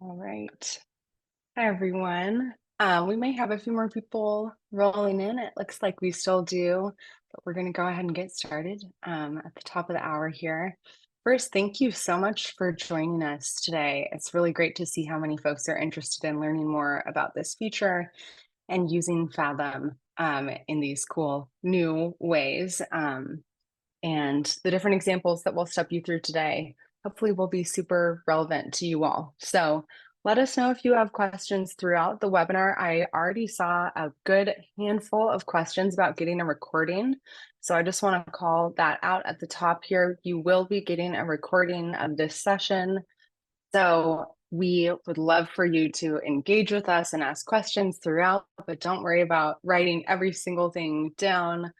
All right. Hi, everyone. We may have a few more people rolling in. It looks like we still do, but we're going to go ahead and get started at the top of the hour here. First, thank you so much for joining us today. It's really great to see how many folks are interested in learning more about this feature and using Fathom in these cool new ways. And the different examples that we'll step you through today hopefully will be super relevant to you all. So let us know if you have questions throughout the webinar. I already saw a good handful of questions about getting a recording. So I just want to call that out at the top here. You will be getting a recording of this session. So we would love for you to engage with us and ask questions throughout, but don't worry about writing every single thing down.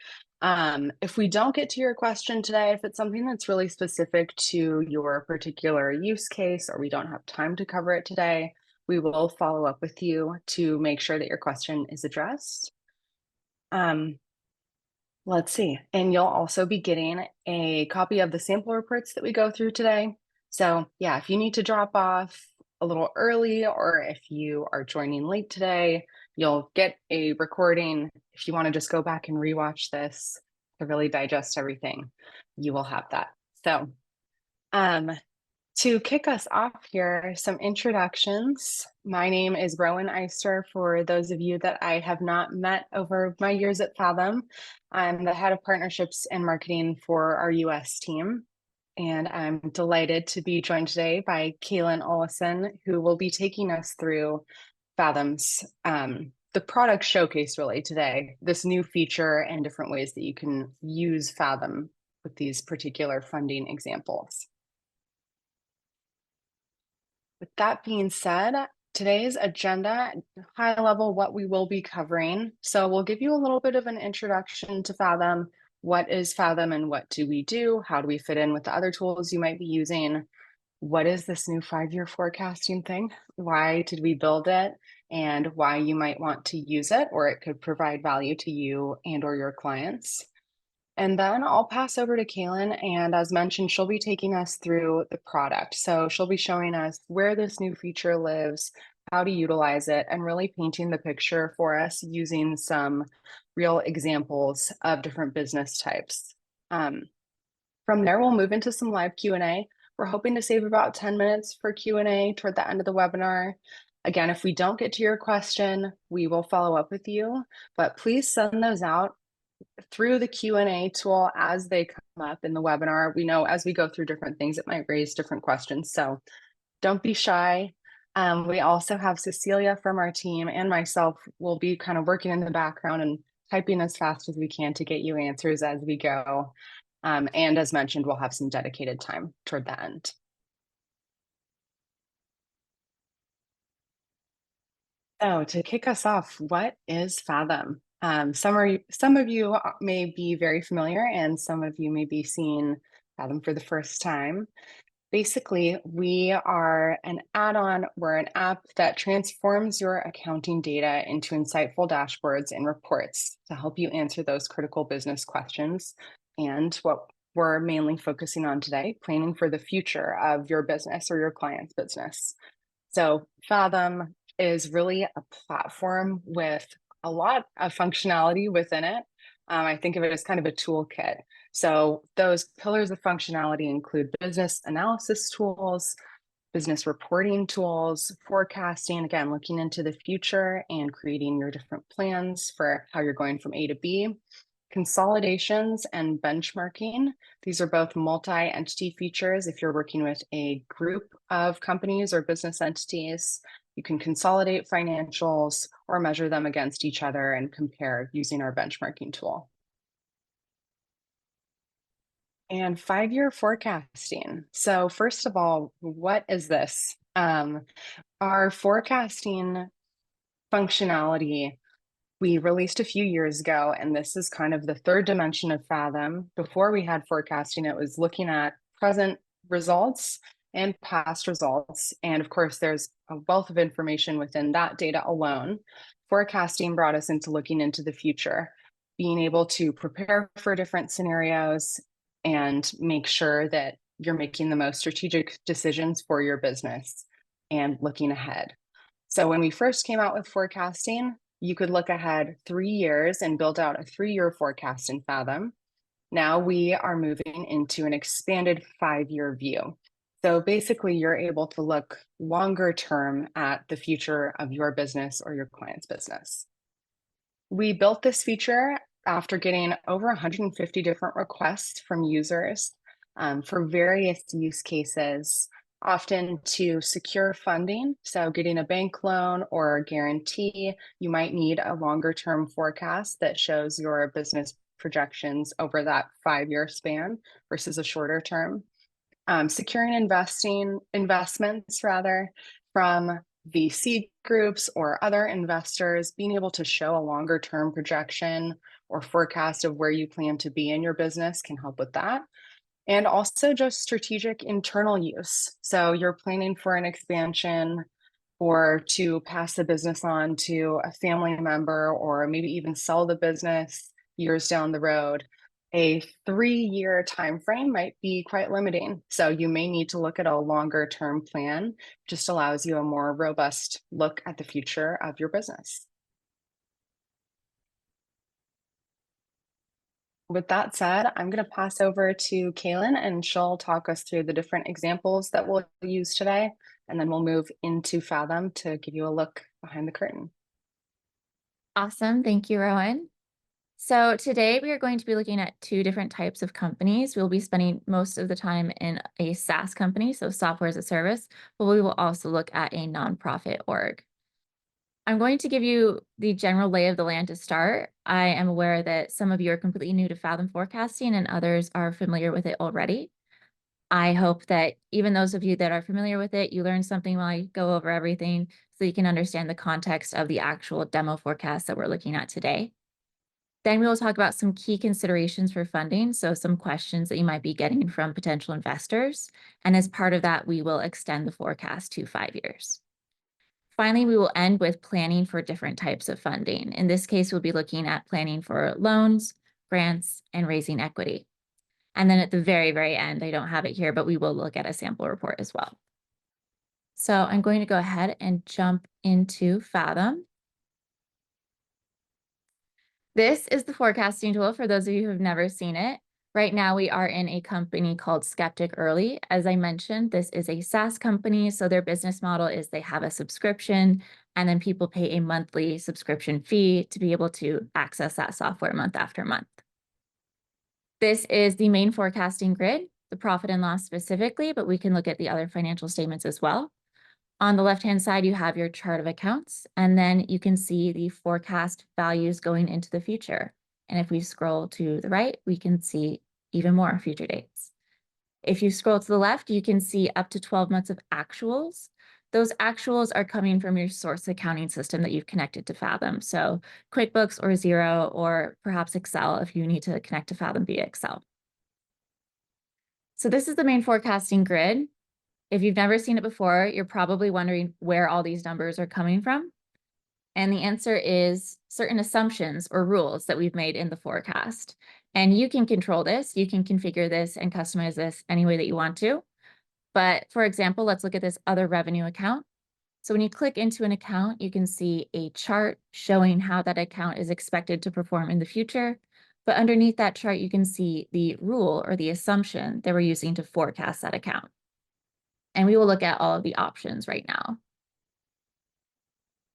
If we don't get to your question today, if it's something that's really specific to your particular use case, or we don't have time to cover it today, we will follow up with you to make sure that your question is addressed. Let's see. And you'll also be getting a copy of the sample reports that we go through today. So yeah, if you need to drop off a little early, or if you are joining late today, you'll get a recording. If you want to just go back and rewatch this to really digest everything, you will have that. So to kick us off here, some introductions. My name is Rowan Eister. For those of you that I have not met over my years at Fathom, I'm the head of partnerships and marketing for our US team. And I'm delighted to be joined today by Kaylin Olison, who will be taking us through Fathom's the product showcase really today, this new feature and different ways that you can use Fathom with these particular funding examples. With that being said, today's agenda, high level, what we will be covering. So we'll give you a little bit of an introduction to Fathom. What is Fathom and what do we do? How do we fit in with the other tools you might be using? What is this new 5-year forecasting thing? Why did we build it? And why you might want to use it, or it could provide value to you and or your clients. And then I'll pass over to Kaylin, and as mentioned, she'll be taking us through the product. So she'll be showing us where this new feature lives, how to utilize it, and really painting the picture for us using some real examples of different business types. From there, we'll move into some live Q&A. We're hoping to save about 10 minutes for Q&A toward the end of the webinar. Again, if we don't get to your question, we will follow up with you, but please send those out through the Q&A tool as they come up in the webinar. We know as we go through different things, it might raise different questions. So don't be shy. We also have Cecilia from our team and myself will be kind of working in the background and typing as fast as we can to get you answers as we go. And as mentioned, we'll have some dedicated time toward the end. So to kick us off, what is Fathom? Some of you may be very familiar and some of you may be seeing Fathom for the first time. Basically, we are an add-on. We're an app that transforms your accounting data into insightful dashboards and reports to help you answer those critical business questions. And what we're mainly focusing on today, planning for the future of your business or your client's business. So Fathom is really a platform with a lot of functionality within it. I think of it as kind of a toolkit. So those pillars of functionality include business analysis tools, business reporting tools, forecasting, again, looking into the future and creating your different plans for how you're going from A to B, consolidations and benchmarking. These are both multi-entity features. If you're working with a group of companies or business entities, you can consolidate financials or measure them against each other and compare using our benchmarking tool. And 5-year forecasting. So first of all, what is this? Our forecasting functionality we released a few years ago, and this is kind of the third dimension of Fathom. Before we had forecasting, it was looking at present results and past results. And of course, there's a wealth of information within that data alone. Forecasting brought us into looking into the future, being able to prepare for different scenarios and make sure that you're making the most strategic decisions for your business and looking ahead. So when we first came out with forecasting, you could look ahead 3 years and build out a 3-year forecast in Fathom. Now we are moving into an expanded 5-year view. So basically, you're able to look longer term at the future of your business or your client's business. We built this feature after getting over 150 different requests from users for various use cases, often to secure funding. So, getting a bank loan or a guarantee, you might need a longer term forecast that shows your business projections over that 5-year span versus a shorter term. Securing investments rather from VC groups or other investors, being able to show a longer term projection or forecast of where you plan to be in your business can help with that. And also just strategic internal use. So you're planning for an expansion or to pass the business on to a family member or maybe even sell the business years down the road. A 3-year time frame might be quite limiting. So you may need to look at a longer term plan, just allows you a more robust look at the future of your business. With that said, I'm going to pass over to Kaylin and she'll talk us through the different examples that we'll use today. And then we'll move into Fathom to give you a look behind the curtain. Awesome. Thank you, Rowan. So today we are going to be looking at 2 different types of companies. We'll be spending most of the time in a SaaS company, so software as a service, but we will also look at a nonprofit org. I'm going to give you the general lay of the land to start. I am aware that some of you are completely new to Fathom forecasting and others are familiar with it already. I hope that even those of you that are familiar with it, you learn something while I go over everything so you can understand the context of the actual demo forecast that we're looking at today. Then we will talk about some key considerations for funding, so some questions that you might be getting from potential investors. And as part of that, we will extend the forecast to 5 years. Finally, we will end with planning for different types of funding. In this case, we'll be looking at planning for loans, grants, and raising equity. And then at the very, very end, I don't have it here, but we will look at a sample report as well. So I'm going to go ahead and jump into Fathom. This is the forecasting tool for those of you who have never seen it. Right now, we are in a company called Skeptic Early. As I mentioned, this is a SaaS company, so their business model is they have a subscription, and then people pay a monthly subscription fee to be able to access that software month after month. This is the main forecasting grid, the profit and loss specifically, but we can look at the other financial statements as well. On the left-hand side, you have your chart of accounts, and then you can see the forecast values going into the future. And if we scroll to the right, we can see even more future dates. If you scroll to the left, you can see up to 12 months of actuals. Those actuals are coming from your source accounting system that you've connected to Fathom. So QuickBooks or Xero, or perhaps Excel if you need to connect to Fathom via Excel. So this is the main forecasting grid. If you've never seen it before, you're probably wondering where all these numbers are coming from. And the answer is certain assumptions or rules that we've made in the forecast. And you can control this. You can configure this and customize this any way that you want to. But for example, let's look at this other revenue account. So when you click into an account, you can see a chart showing how that account is expected to perform in the future. But underneath that chart, you can see the rule or the assumption that we're using to forecast that account. And we will look at all of the options right now.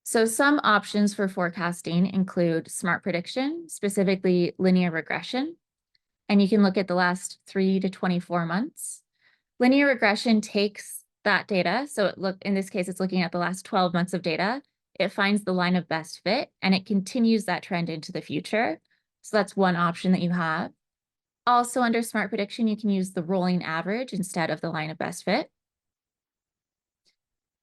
So some options for forecasting include smart prediction, specifically linear regression. And you can look at the last 3 to 24 months. Linear regression takes that data. So in this case, it's looking at the last 12 months of data. It finds the line of best fit and it continues that trend into the future. So that's one option that you have. Also under smart prediction, you can use the rolling average instead of the line of best fit.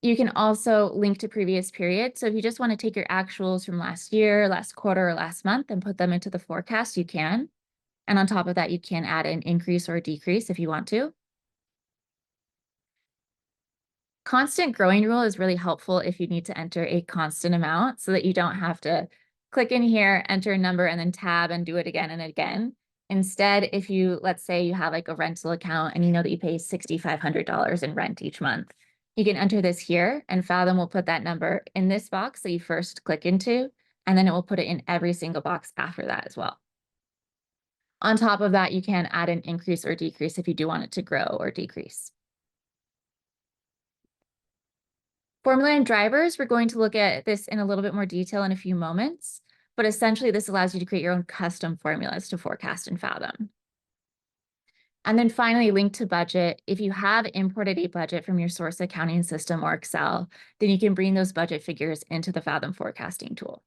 You can also link to previous periods. So if you just want to take your actuals from last year, last quarter, or last month and put them into the forecast, you can. And on top of that, you can add an increase or a decrease if you want to. Constant growing rule is really helpful if you need to enter a constant amount so that you don't have to click in here, enter a number, and then tab and do it again and again. Instead, if you, let's say you have like a rental account and you know that you pay $6,500 in rent each month, You can enter this here, and Fathom will put that number in this box that you first click into, and then it will put it in every single box after that as well. On top of that, you can add an increase or decrease if you do want it to grow or decrease. Formula and drivers, we're going to look at this in a little bit more detail in a few moments, but essentially this allows you to create your own custom formulas to forecast in Fathom. And then finally, link to budget. If you have imported a budget from your source accounting system or Excel, then you can bring those budget figures into the Fathom forecasting tool.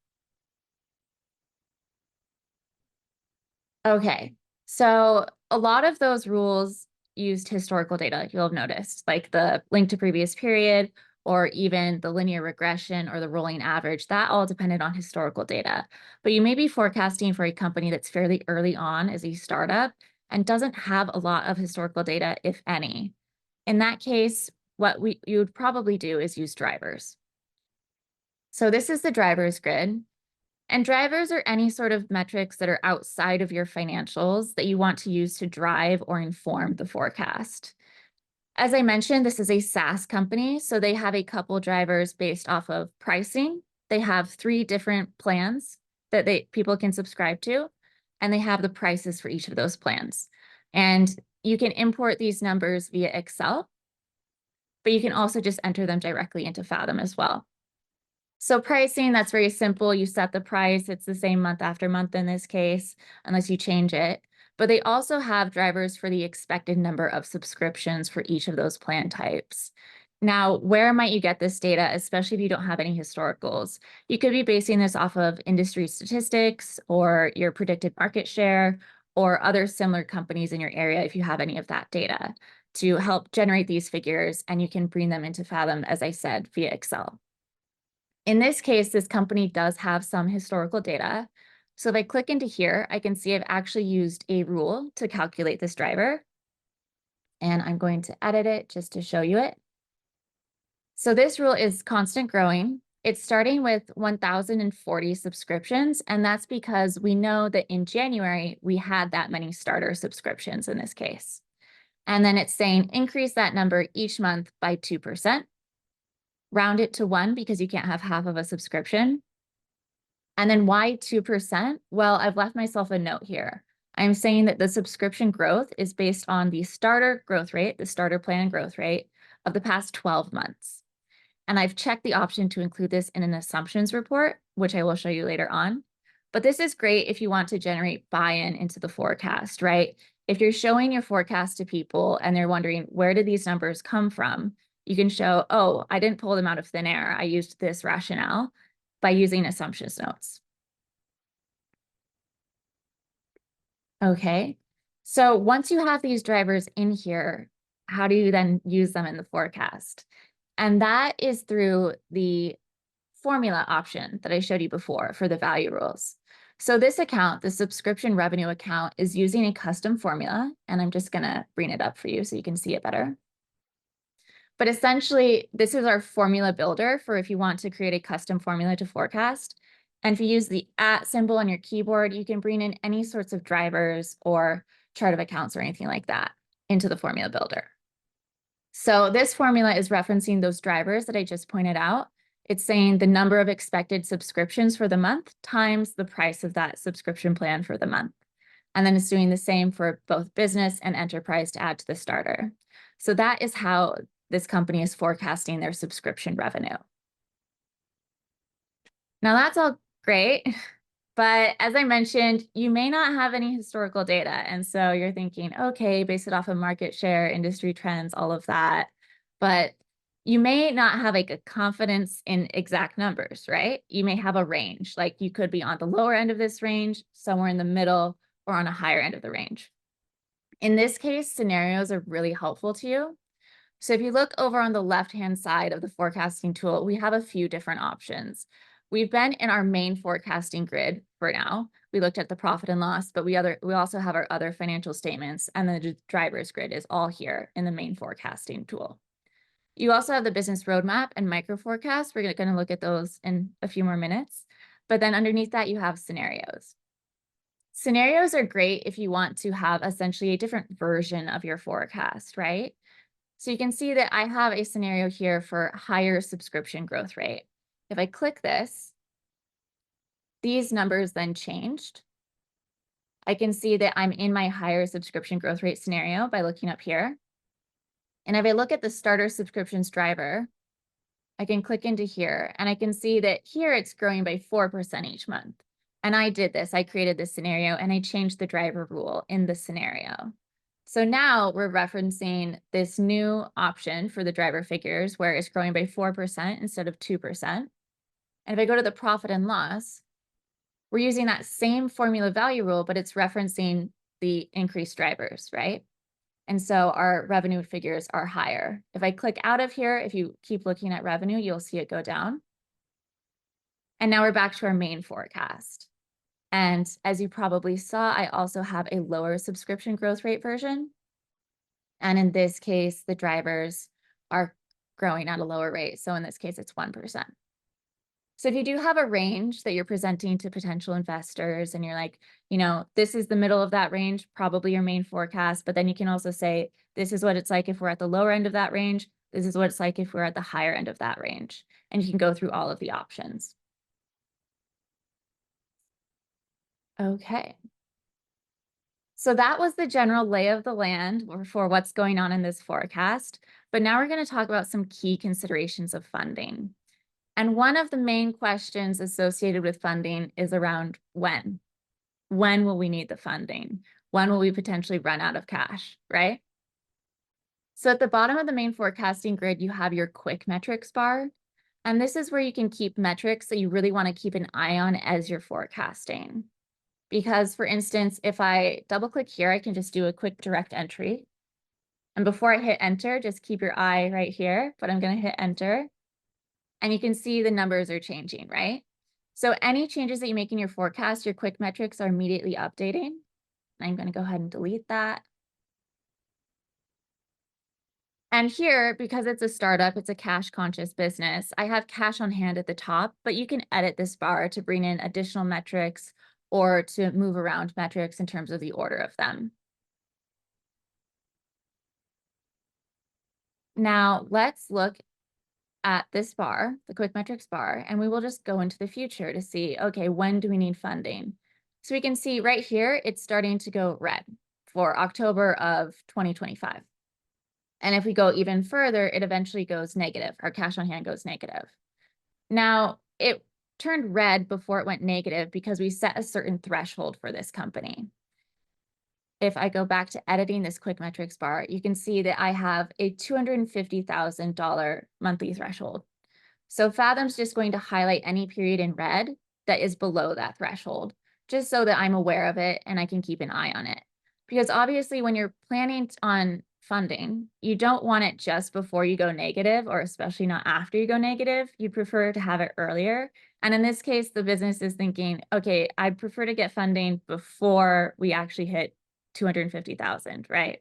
Okay, so a lot of those rules used historical data, you'll have noticed, like the link to previous period, or even the linear regression or the rolling average, that all depended on historical data. But you may be forecasting for a company that's fairly early on as a startup and doesn't have a lot of historical data, if any. In that case, what you would probably do is use drivers. So this is the drivers grid. And drivers are any sort of metrics that are outside of your financials that you want to use to drive or inform the forecast. As I mentioned, this is a SaaS company, so they have a couple drivers based off of pricing. They have 3 different plans that people can subscribe to, and they have the prices for each of those plans. And you can import these numbers via Excel, but you can also just enter them directly into Fathom as well. So pricing, that's very simple. You set the price. It's the same month after month in this case, unless you change it. But they also have drivers for the expected number of subscriptions for each of those plan types. Now, where might you get this data, especially if you don't have any historicals? You could be basing this off of industry statistics or your predicted market share or other similar companies in your area if you have any of that data to help generate these figures, and you can bring them into Fathom, as I said, via Excel. In this case, this company does have some historical data. So if I click into here, I can see I've actually used a rule to calculate this driver. And I'm going to edit it just to show you it. So this rule is constant growing. It's starting with 1,040 subscriptions, and that's because we know that in January, we had that many starter subscriptions in this case. And then it's saying increase that number each month by 2%. Round it to 1 because you can't have half of a subscription. And then why 2%? Well, I've left myself a note here. I'm saying that the subscription growth is based on the starter growth rate, the starter plan growth rate of the past 12 months. And I've checked the option to include this in an assumptions report, which I will show you later on. But this is great if you want to generate buy-in into the forecast, right? If you're showing your forecast to people and they're wondering, where did these numbers come from? You can show, oh, I didn't pull them out of thin air. I used this rationale by using assumptions notes. Okay, so once you have these drivers in here, how do you then use them in the forecast? And that is through the formula option that I showed you before for the value rules. So this account, the subscription revenue account, is using a custom formula, and I'm just gonna bring it up for you so you can see it better. But essentially, this is our formula builder for if you want to create a custom formula to forecast. And if you use the @ symbol on your keyboard, you can bring in any sorts of drivers or chart of accounts or anything like that into the formula builder. So this formula is referencing those drivers that I just pointed out. It's saying the number of expected subscriptions for the month times the price of that subscription plan for the month. And then it's doing the same for both business and enterprise to add to the starter. So that is how this company is forecasting their subscription revenue. Now that's all great, but as I mentioned, you may not have any historical data. And so you're thinking, okay, base it off of market share, industry trends, all of that. But you may not have like a confidence in exact numbers, right? You may have a range, like you could be on the lower end of this range, somewhere in the middle, or on a higher end of the range. In this case, scenarios are really helpful to you. So if you look over on the left-hand side of the forecasting tool, we have a few different options. We've been in our main forecasting grid for now. We looked at the profit and loss, but we also have our other financial statements, and the drivers grid is all here in the main forecasting tool. You also have the business roadmap and micro forecast. We're going to look at those in a few more minutes. But then underneath that, you have scenarios. Scenarios are great if you want to have essentially a different version of your forecast, right? So you can see that I have a scenario here for higher subscription growth rate. If I click this, these numbers then changed. I can see that I'm in my higher subscription growth rate scenario by looking up here. And if I look at the starter subscriptions driver, I can click into here and I can see that here it's growing by 4% each month. And I did this, I created this scenario and I changed the driver rule in the scenario. So now we're referencing this new option for the driver figures where it's growing by 4% instead of 2%. And if I go to the profit and loss, we're using that same formula value rule, but it's referencing the increased drivers, right? And so our revenue figures are higher. If I click out of here, if you keep looking at revenue, you'll see it go down. And now we're back to our main forecast. And as you probably saw, I also have a lower subscription growth rate version. And in this case, the drivers are growing at a lower rate. So in this case, it's 1%. So if you do have a range that you're presenting to potential investors and you're like, this is the middle of that range, probably your main forecast, but then you can also say, this is what it's like if we're at the lower end of that range. This is what it's like if we're at the higher end of that range. And you can go through all of the options. Okay. So that was the general lay of the land for what's going on in this forecast. But now we're going to talk about some key considerations of funding. And one of the main questions associated with funding is around when. When will we need the funding? When will we potentially run out of cash, right? So at the bottom of the main forecasting grid, you have your quick metrics bar. And this is where you can keep metrics that you really want to keep an eye on as you're forecasting. Because for instance, if I double click here, I can just do a quick direct entry. And before I hit enter, just keep your eye right here, but I'm going to hit enter. And you can see the numbers are changing, right? So any changes that you make in your forecast, your quick metrics are immediately updating. I'm going to go ahead and delete that. And here, because it's a startup, it's a cash conscious business, I have cash on hand at the top, but you can edit this bar to bring in additional metrics or to move around metrics in terms of the order of them. Now let's look at this bar, the quick metrics bar, and we will just go into the future to see, okay, when do we need funding? So we can see right here, it's starting to go red for October of 2025. And if we go even further, it eventually goes negative. Our cash on hand goes negative. Now, it turned red before it went negative because we set a certain threshold for this company. If I go back to editing this quick metrics bar, you can see that I have a $250,000 monthly threshold. So Fathom's just going to highlight any period in red that is below that threshold, just so that I'm aware of it and I can keep an eye on it. Because obviously when you're planning on funding, you don't want it just before you go negative, or especially not after you go negative. You'd prefer to have it earlier. And in this case, the business is thinking, okay, I'd prefer to get funding before we actually hit 250,000, right?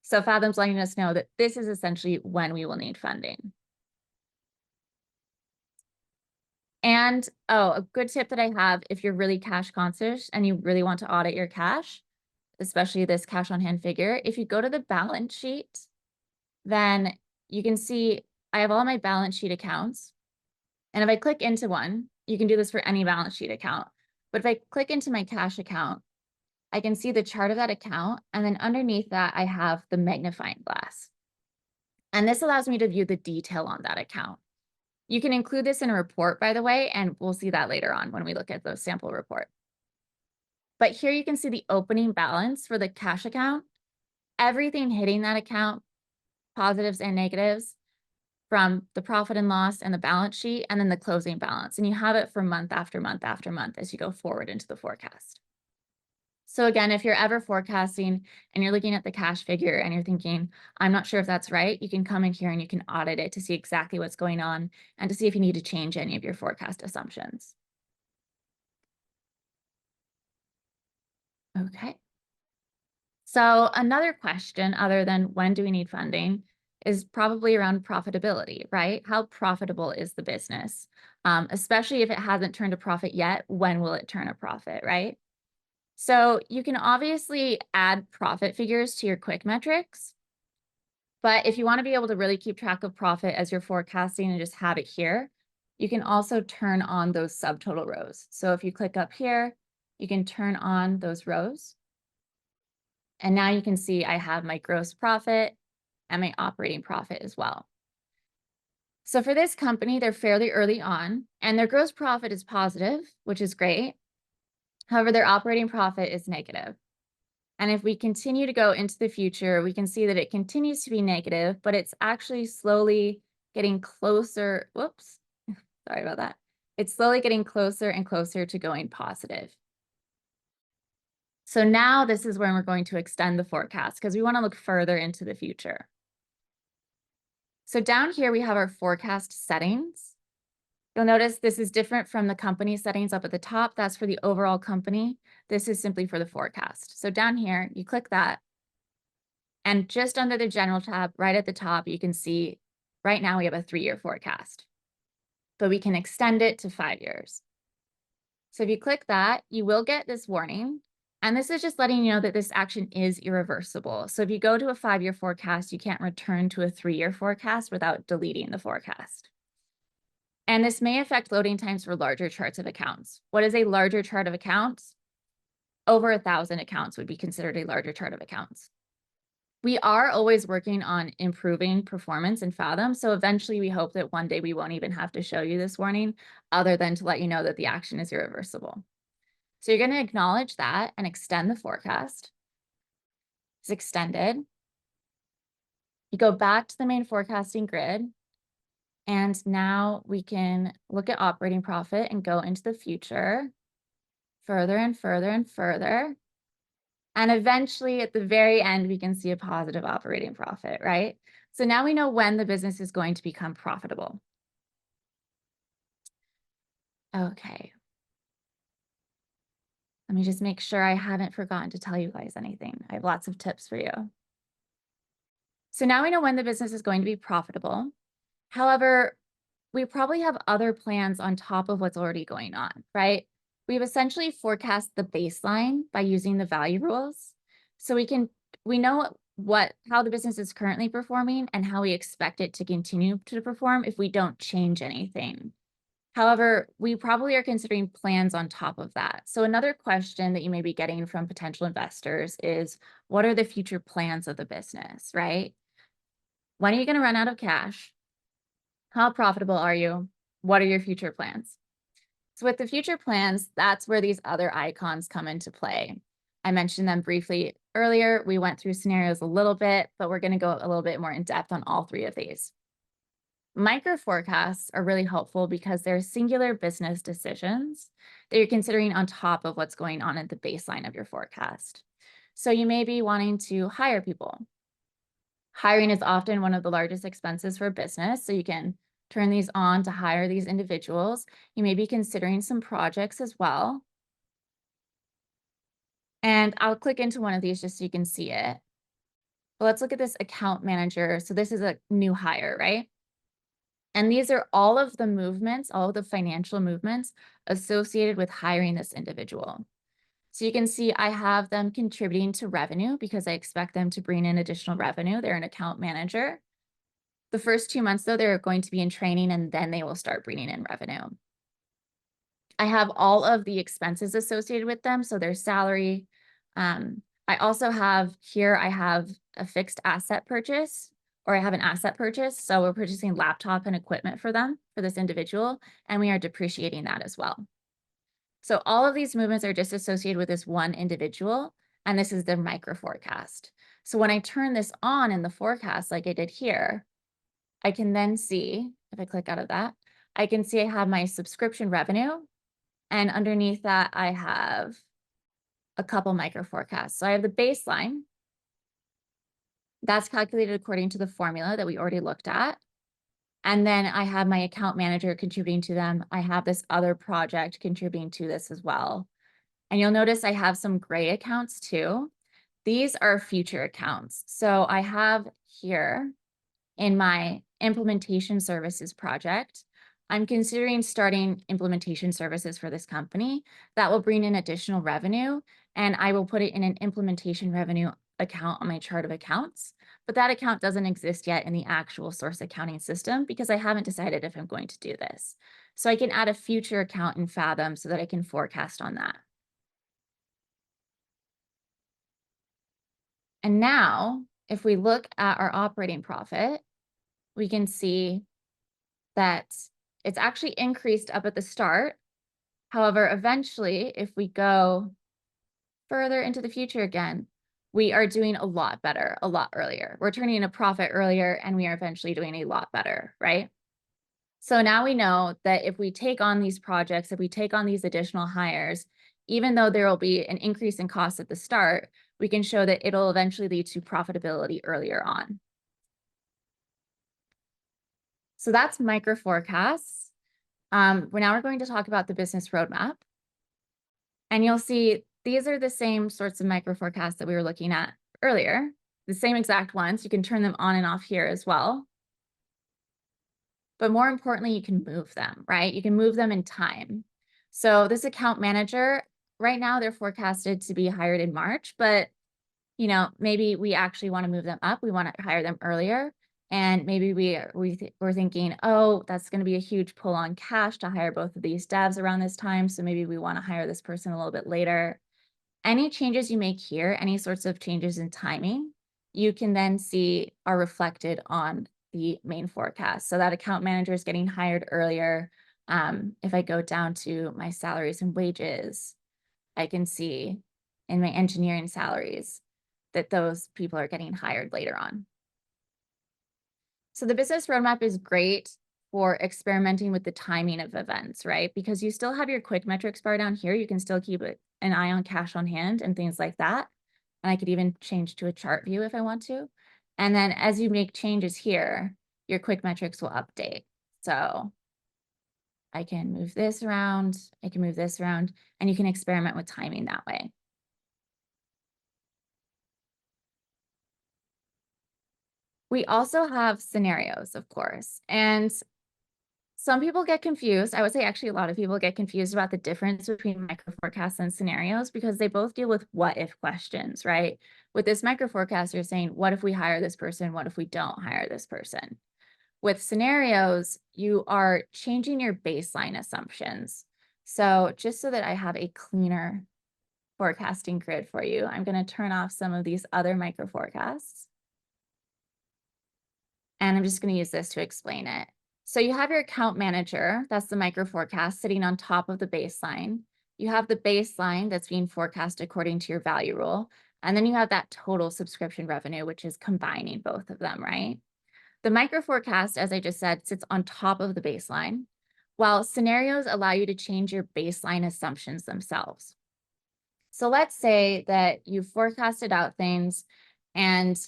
So Fathom's letting us know that this is essentially when we will need funding. And a good tip that I have, if you're really cash conscious and you really want to audit your cash, especially this cash on hand figure, if you go to the balance sheet, then you can see I have all my balance sheet accounts. And if I click into one, you can do this for any balance sheet account. But if I click into my cash account, I can see the chart of that account. And then underneath that, I have the magnifying glass. And this allows me to view the detail on that account. You can include this in a report, by the way, and we'll see that later on when we look at the sample report. But here you can see the opening balance for the cash account, everything hitting that account, positives and negatives, from the profit and loss and the balance sheet, and then the closing balance. And you have it for month after month after month as you go forward into the forecast. So again, if you're ever forecasting and you're looking at the cash figure and you're thinking, I'm not sure if that's right, you can come in here and you can audit it to see exactly what's going on and to see if you need to change any of your forecast assumptions. Okay. So another question other than when do we need funding is probably around profitability, right? How profitable is the business? Especially if it hasn't turned a profit yet, when will it turn a profit, right? So you can obviously add profit figures to your quick metrics. But if you want to be able to really keep track of profit as you're forecasting and just have it here, you can also turn on those subtotal rows. So if you click up here, you can turn on those rows. And now you can see I have my gross profit and my operating profit as well. So for this company, they're fairly early on and their gross profit is positive, which is great. However, their operating profit is negative. And if we continue to go into the future, we can see that it continues to be negative, but it's actually slowly getting closer. Whoops, sorry about that. It's slowly getting closer and closer to going positive. So now this is when we're going to extend the forecast because we want to look further into the future. So down here, we have our forecast settings. You'll notice this is different from the company settings up at the top. That's for the overall company. This is simply for the forecast. So down here, you click that. And just under the general tab, right at the top, you can see right now we have a 3-year forecast, but we can extend it to 5 years. So if you click that, you will get this warning. And this is just letting you know that this action is irreversible. So if you go to a 5-year forecast, you can't return to a 3-year forecast without deleting the forecast. And this may affect loading times for larger charts of accounts. What is a larger chart of accounts? Over 1,000 accounts would be considered a larger chart of accounts. We are always working on improving performance in Fathom. So eventually we hope that one day we won't even have to show you this warning other than to let you know that the action is irreversible. So you're going to acknowledge that and extend the forecast. It's extended. You go back to the main forecasting grid. And now we can look at operating profit and go into the future further and further and further. And eventually at the very end, we can see a positive operating profit, right? So now we know when the business is going to become profitable. Okay. Let me just make sure I haven't forgotten to tell you guys anything. I have lots of tips for you. So now we know when the business is going to be profitable. However, we probably have other plans on top of what's already going on, right? We've essentially forecast the baseline by using the value rules. So we know how the business is currently performing and how we expect it to continue to perform if we don't change anything. However, we probably are considering plans on top of that. So another question that you may be getting from potential investors is, what are the future plans of the business, right? When are you going to run out of cash? How profitable are you? What are your future plans? So with the future plans, that's where these other icons come into play. I mentioned them briefly earlier. We went through scenarios a little bit, but we're going to go a little bit more in depth on all 3 of these. Micro forecasts are really helpful because they're singular business decisions that you're considering on top of what's going on at the baseline of your forecast. So you may be wanting to hire people. Hiring is often one of the largest expenses for a business, so you can turn these on to hire these individuals. You may be considering some projects as well. And I'll click into one of these just so you can see it. But let's look at this account manager. So this is a new hire, right? And these are all of the movements, all of the financial movements associated with hiring this individual. So you can see I have them contributing to revenue because I expect them to bring in additional revenue. They're an account manager. The first 2 months, though, they're going to be in training and then they will start bringing in revenue. I have all of the expenses associated with them. So their salary. I also have here, I have a fixed asset purchase, or I have an asset purchase. So we're purchasing laptop and equipment for them, for this individual, and we are depreciating that as well. So all of these movements are just associated with this one individual, and this is their micro forecast. So when I turn this on in the forecast, like I did here, I can then see, if I click out of that, I can see I have my subscription revenue, and underneath that, I have a couple micro forecasts. So I have the baseline. That's calculated according to the formula that we already looked at. And then I have my account manager contributing to them. I have this other project contributing to this as well. And you'll notice I have some gray accounts too. These are future accounts. So I have here in my implementation services project, I'm considering starting implementation services for this company that will bring in additional revenue, and I will put it in an implementation revenue account on my chart of accounts. but that account doesn't exist yet in the actual source accounting system because I haven't decided if I'm going to do this. So I can add a future account in Fathom so that I can forecast on that. And now, if we look at our operating profit, we can see that it's actually increased up at the start. However, eventually, if we go further into the future again, we are doing a lot better, a lot earlier. We're turning in a profit earlier, and we are eventually doing a lot better, right? So now we know that if we take on these projects, if we take on these additional hires, even though there will be an increase in costs at the start, we can show that it'll eventually lead to profitability earlier on. So that's micro forecasts. We're going to talk about the business roadmap. And you'll see these are the same sorts of micro forecasts that we were looking at earlier, the same exact ones. You can turn them on and off here as well. But more importantly, you can move them, right? You can move them in time. So this account manager, right now they're forecasted to be hired in March, but maybe we actually want to move them up. We want to hire them earlier. And maybe we're thinking, oh, that's going to be a huge pull on cash to hire both of these devs around this time. So maybe we want to hire this person a little bit later. Any changes you make here, any sorts of changes in timing, you can then see are reflected on the main forecast. So that account manager is getting hired earlier. If I go down to my salaries and wages, I can see in my engineering salaries that those people are getting hired later on. So the business roadmap is great for experimenting with the timing of events, right? Because you still have your quick metrics bar down here. You can still keep an eye on cash on hand and things like that. And I could even change to a chart view if I want to. And then as you make changes here, your quick metrics will update. So I can move this around, I can move this around, and you can experiment with timing that way. We also have scenarios, of course, and some people get confused. I would say actually a lot of people get confused about the difference between micro forecasts and scenarios because they both deal with what if questions, right? With this micro forecast, you're saying, what if we hire this person? What if we don't hire this person? With scenarios, you are changing your baseline assumptions. So just so that I have a cleaner forecasting grid for you, I'm going to turn off some of these other micro forecasts. And I'm just going to use this to explain it. So you have your account manager, that's the micro forecast sitting on top of the baseline. You have the baseline that's being forecast according to your value rule. And then you have that total subscription revenue, which is combining both of them, right? The micro forecast, as I just said, sits on top of the baseline, while scenarios allow you to change your baseline assumptions themselves. So let's say that you've forecasted out things and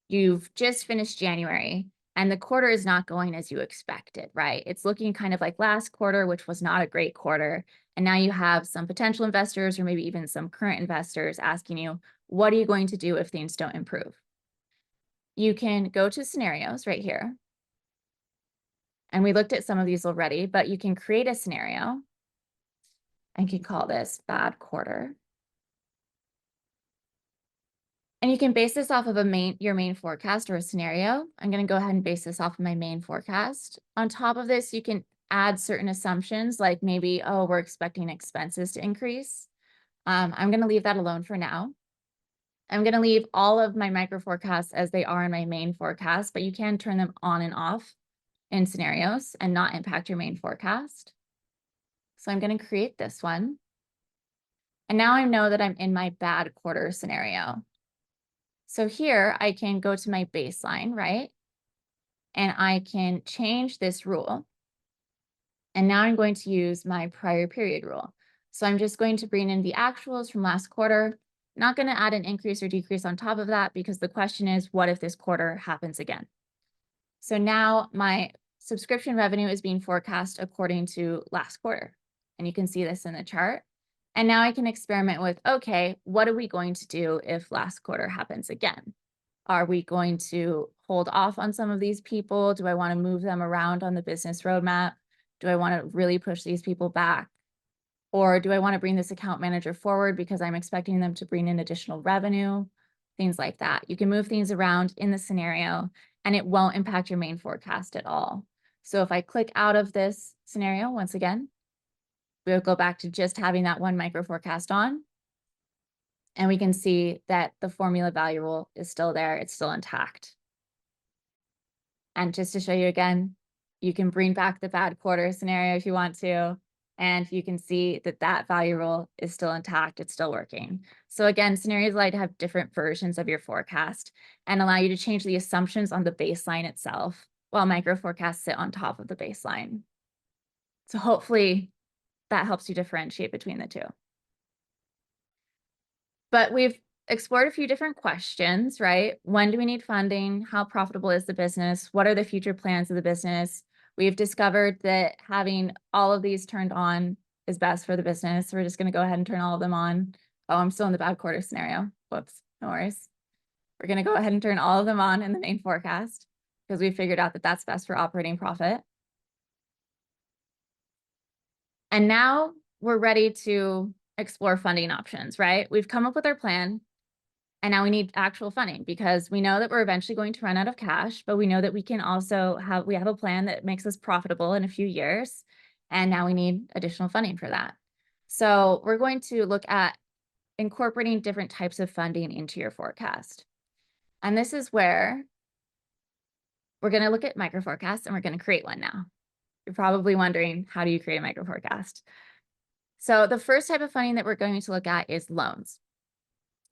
you've just finished January and the quarter is not going as you expected, right? It's looking kind of like last quarter, which was not a great quarter. And now you have some potential investors or maybe even some current investors asking you, what are you going to do if things don't improve? You can go to scenarios right here. And we looked at some of these already, but you can create a scenario. I can call this bad quarter. And you can base this off of your main forecast or a scenario. I'm going to go ahead and base this off of my main forecast. On top of this, you can add certain assumptions like maybe, oh, we're expecting expenses to increase. I'm going to leave that alone for now. I'm going to leave all of my micro forecasts as they are in my main forecast, but you can turn them on and off in scenarios and not impact your main forecast. So I'm going to create this one. And now I know that I'm in my bad quarter scenario. So here I can go to my baseline, right? And I can change this rule. And now I'm going to use my prior period rule. So I'm just going to bring in the actuals from last quarter, not going to add an increase or decrease on top of that because the question is, what if this quarter happens again? So now my subscription revenue is being forecast according to last quarter. And you can see this in the chart. And now I can experiment with, okay, what are we going to do if last quarter happens again? Are we going to hold off on some of these people? Do I want to move them around on the business roadmap? Do I want to really push these people back? Or do I want to bring this account manager forward because I'm expecting them to bring in additional revenue? things like that. You can move things around in the scenario and it won't impact your main forecast at all. So if I click out of this scenario, once again, we'll go back to just having that one micro forecast on. And we can see that the formula value rule is still there. It's still intact. And just to show you again, you can bring back the bad quarter scenario if you want to, and you can see that that value rule is still intact. It's still working. So again, scenarios like to have different versions of your forecast and allow you to change the assumptions on the baseline itself, while micro forecasts sit on top of the baseline. So hopefully that helps you differentiate between the two. But we've explored a few different questions, right? When do we need funding? How profitable is the business? What are the future plans of the business? We've discovered that having all of these turned on is best for the business. So we're just going to go ahead and turn all of them on. Oh, I'm still in the bad quarter scenario. Whoops, no worries. We're going to go ahead and turn all of them on in the main forecast because we figured out that that's best for operating profit. And now we're ready to explore funding options, right? We've come up with our plan. And now we need actual funding because we know that we're eventually going to run out of cash, but we know that we can also have a plan that makes us profitable in a few years. And now we need additional funding for that. So we're going to look at incorporating different types of funding into your forecast. And this is where we're going to look at micro forecasts and we're going to create one now. You're probably wondering, how do you create a micro forecast? So the first type of funding that we're going to look at is loans.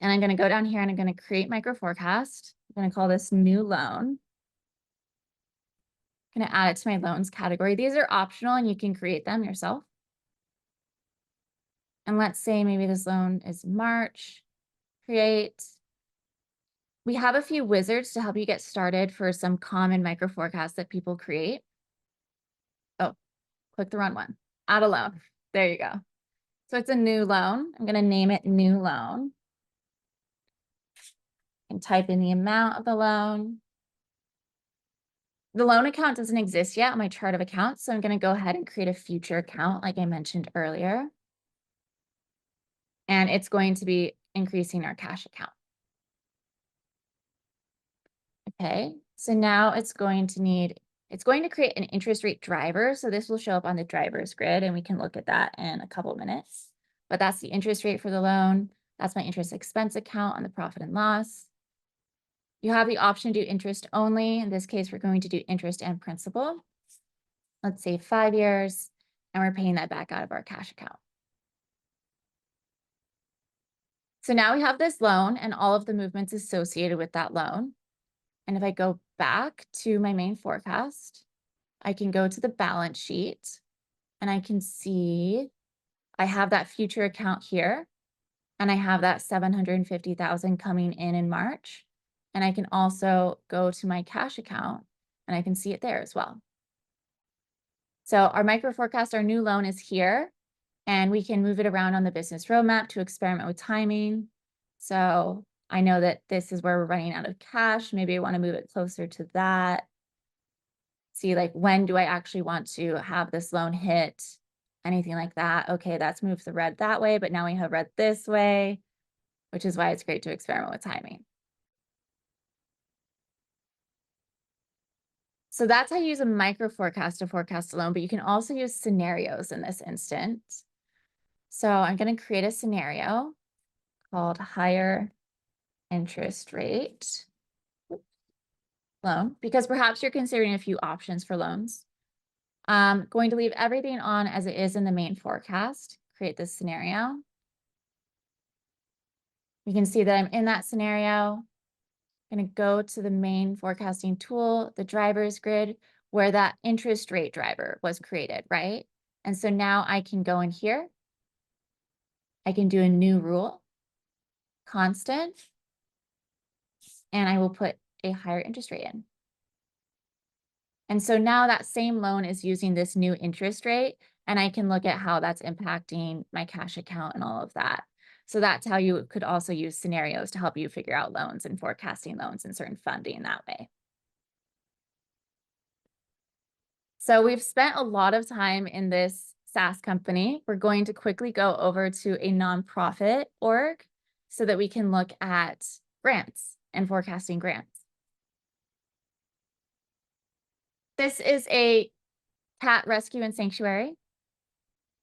And I'm going to go down here and I'm going to create micro forecast. I'm going to call this new loan. I'm going to add it to my loans category. These are optional and you can create them yourself. And let's say maybe this loan is March. Create. We have a few wizards to help you get started for some common micro forecasts that people create. Oh, click the wrong one. Add a loan. There you go. So it's a new loan. I'm going to name it new loan. And type in the amount of the loan. The loan account doesn't exist yet on my chart of accounts, so I'm going to go ahead and create a future account like I mentioned earlier. And it's going to be increasing our cash account. Okay, so now it's going to create an interest rate driver. So this will show up on the drivers grid and we can look at that in a couple of minutes. But that's the interest rate for the loan. That's my interest expense account on the profit and loss. You have the option to do interest only. In this case, we're going to do interest and principal. Let's say 5 years, and we're paying that back out of our cash account. So now we have this loan and all of the movements associated with that loan. And if I go back to my main forecast, I can go to the balance sheet and I can see I have that future account here and I have that 750,000 coming in March. And I can also go to my cash account and I can see it there as well. So our micro forecast, our new loan is here and we can move it around on the business roadmap to experiment with timing. So I know that this is where we're running out of cash. Maybe I want to move it closer to that. See, like, when do I actually want to have this loan hit? Anything like that. Okay, that's moved the red that way, but now we have red this way, which is why it's great to experiment with timing. So that's how you use a micro forecast to forecast a loan, but you can also use scenarios in this instance. So I'm going to create a scenario called higher interest rate loan, because perhaps you're considering a few options for loans. I'm going to leave everything on as it is in the main forecast, create this scenario. You can see that I'm in that scenario. I'm going to go to the main forecasting tool, the drivers grid, where that interest rate driver was created, right? And so now I can go in here. I can do a new rule, constant, and I will put a higher interest rate in. And so now that same loan is using this new interest rate, and I can look at how that's impacting my cash account and all of that. So that's how you could also use scenarios to help you figure out loans and forecasting loans and certain funding that way. So we've spent a lot of time in this SaaS company. We're going to quickly go over to a nonprofit org so that we can look at grants and forecasting grants. This is a cat rescue and sanctuary.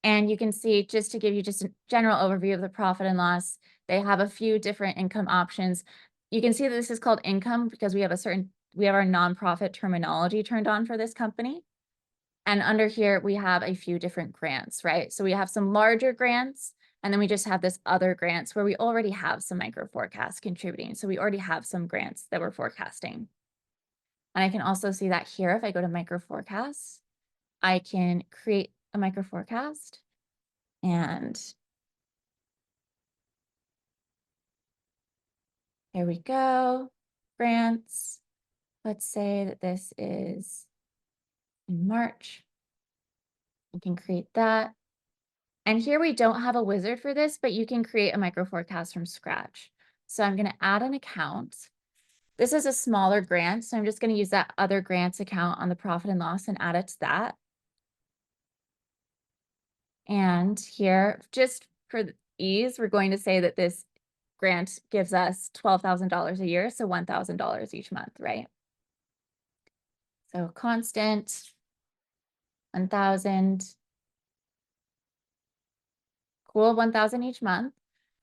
And you can see, just to give you just a general overview of the profit and loss, they have a few different income options. You can see that this is called income because we have our nonprofit terminology turned on for this company. And under here, we have a few different grants, right? So we have some larger grants, and then we just have this other grants where we already have some micro forecasts contributing. So we already have some grants that we're forecasting. And I can also see that here, if I go to micro forecasts, I can create a micro forecast, and here we go, grants. Let's say that this is in March. You can create that. And here we don't have a wizard for this, but you can create a micro forecast from scratch. So I'm going to add an account. This is a smaller grant, so I'm just going to use that other grants account on the profit and loss and add it to that. And here, just for ease, we're going to say that this grant gives us $12,000 a year, so $1,000 each month, right? So constant, 1,000. Cool, 1,000 each month.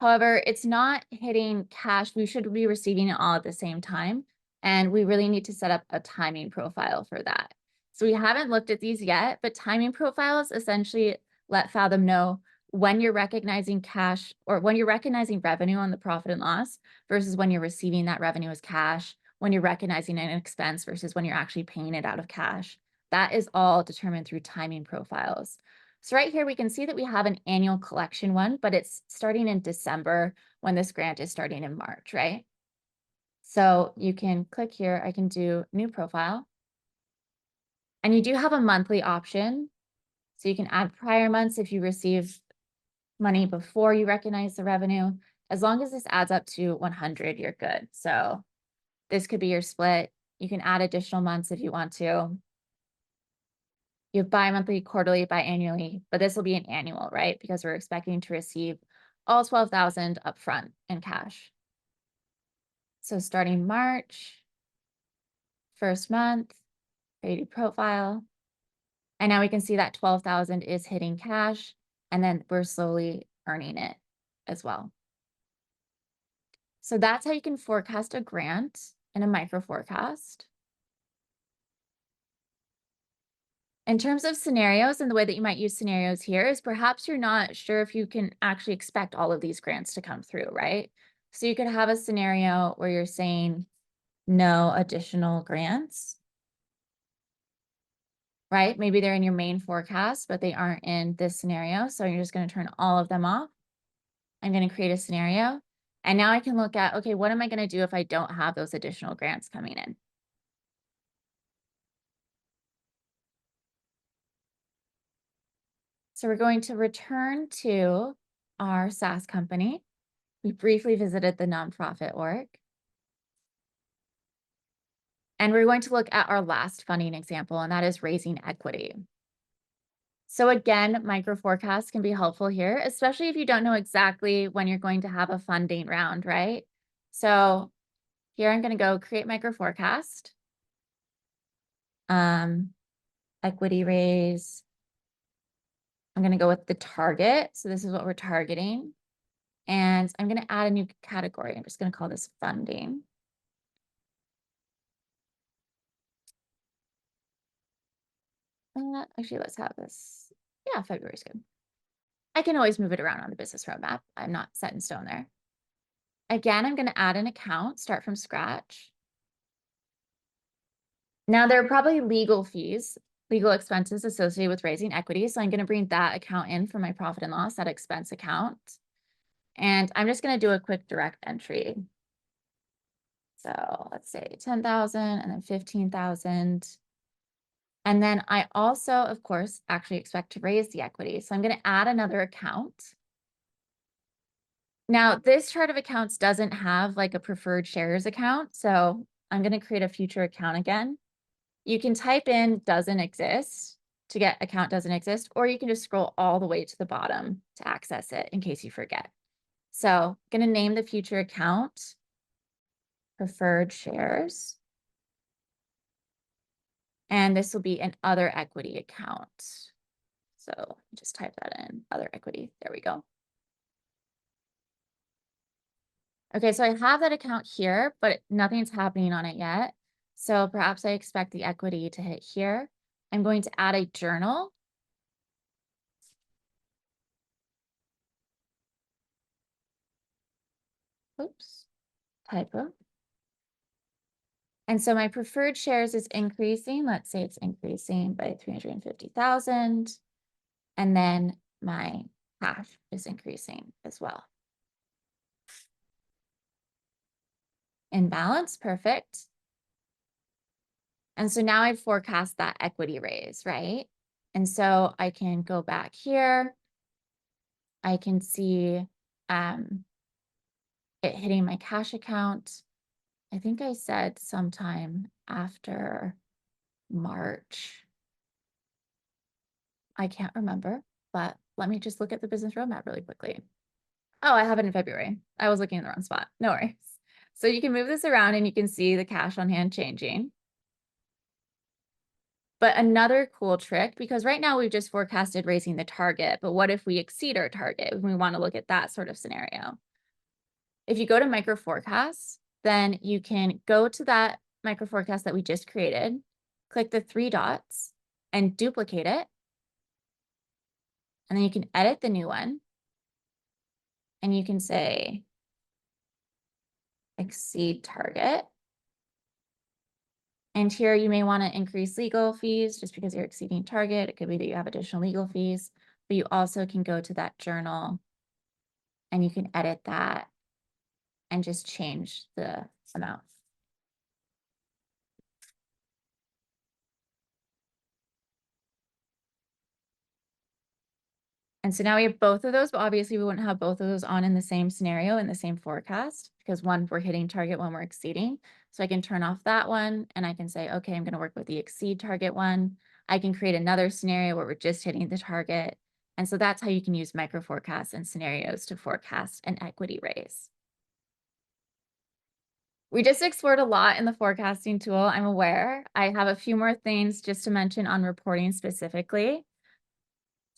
However, it's not hitting cash. We should be receiving it all at the same time. And we really need to set up a timing profile for that. So we haven't looked at these yet, but timing profiles essentially let Fathom know when you're recognizing cash or when you're recognizing revenue on the profit and loss versus when you're receiving that revenue as cash, when you're recognizing an expense versus when you're actually paying it out of cash. That is all determined through timing profiles. So right here, we can see that we have an annual collection one, but it's starting in December when this grant is starting in March, right? So you can click here, I can do new profile. And you do have a monthly option. So you can add prior months if you receive money before you recognize the revenue. As long as this adds up to 100, you're good. So this could be your split. You can add additional months if you want to. You have bi-monthly, quarterly, biannually, but this will be an annual, right? Because we're expecting to receive all 12,000 upfront in cash. So starting March, first month, create profile. And now we can see that 12,000 is hitting cash, and then we're slowly earning it as well. So that's how you can forecast a grant in a micro forecast. In terms of scenarios, and the way that you might use scenarios here is perhaps you're not sure if you can actually expect all of these grants to come through, right? So you could have a scenario where you're saying no additional grants, right? Maybe they're in your main forecast, but they aren't in this scenario. So you're just going to turn all of them off. I'm going to create a scenario. And now I can look at, okay, what am I going to do if I don't have those additional grants coming in? So we're going to return to our SaaS company. We briefly visited the nonprofit org. And we're going to look at our last funding example, and that is raising equity. So again, micro forecasts can be helpful here, especially if you don't know exactly when you're going to have a funding round, right? So here I'm going to go create micro forecast. Equity raise. I'm going to go with the target. So this is what we're targeting. And I'm going to add a new category. I'm just going to call this funding. Actually, let's have this. Yeah, February is good. I can always move it around on the business roadmap. I'm not set in stone there. Again, I'm going to add an account, start from scratch. Now, there are probably legal fees, legal expenses associated with raising equity. So I'm going to bring that account in for my profit and loss, that expense account. And I'm just going to do a quick direct entry. So let's say 10,000 and then 15,000. And then I also, of course, actually expect to raise the equity. So I'm going to add another account. Now, this chart of accounts doesn't have like a preferred shares account. So I'm going to create a future account again. You can type in doesn't exist to get account doesn't exist, or you can just scroll all the way to the bottom to access it in case you forget. So I'm going to name the future account preferred shares. And this will be an other equity account. So just type that in, other equity. There we go. Okay, so I have that account here, but nothing's happening on it yet. So perhaps I expect the equity to hit here. I'm going to add a journal. Oops, typo. And so my preferred shares is increasing. Let's say it's increasing by 350,000. And then my cash is increasing as well. In balance, perfect. And so now I've forecast that equity raise, right? And so I can go back here. I can see it hitting my cash account. I think I said sometime after March. I can't remember, but let me just look at the business roadmap really quickly. Oh, I have it in February. I was looking in the wrong spot. No worries. So you can move this around and you can see the cash on hand changing. But another cool trick, because right now we've just forecasted raising the target, but what if we exceed our target? We want to look at that sort of scenario. If you go to micro forecasts, then you can go to that micro forecast that we just created, click the 3 dots and duplicate it. And then you can edit the new one. And you can say exceed target. And here you may want to increase legal fees just because you're exceeding target. It could be that you have additional legal fees, but you also can go to that journal and you can edit that and just change the amount. And so now we have both of those, but obviously we wouldn't have both of those on in the same scenario, in the same forecast, because one we're hitting target, one we're exceeding. So I can turn off that one and I can say, okay, I'm going to work with the exceed target one. I can create another scenario where we're just hitting the target. And so that's how you can use micro forecasts and scenarios to forecast an equity raise. We just explored a lot in the forecasting tool, I'm aware. I have a few more things just to mention on reporting specifically.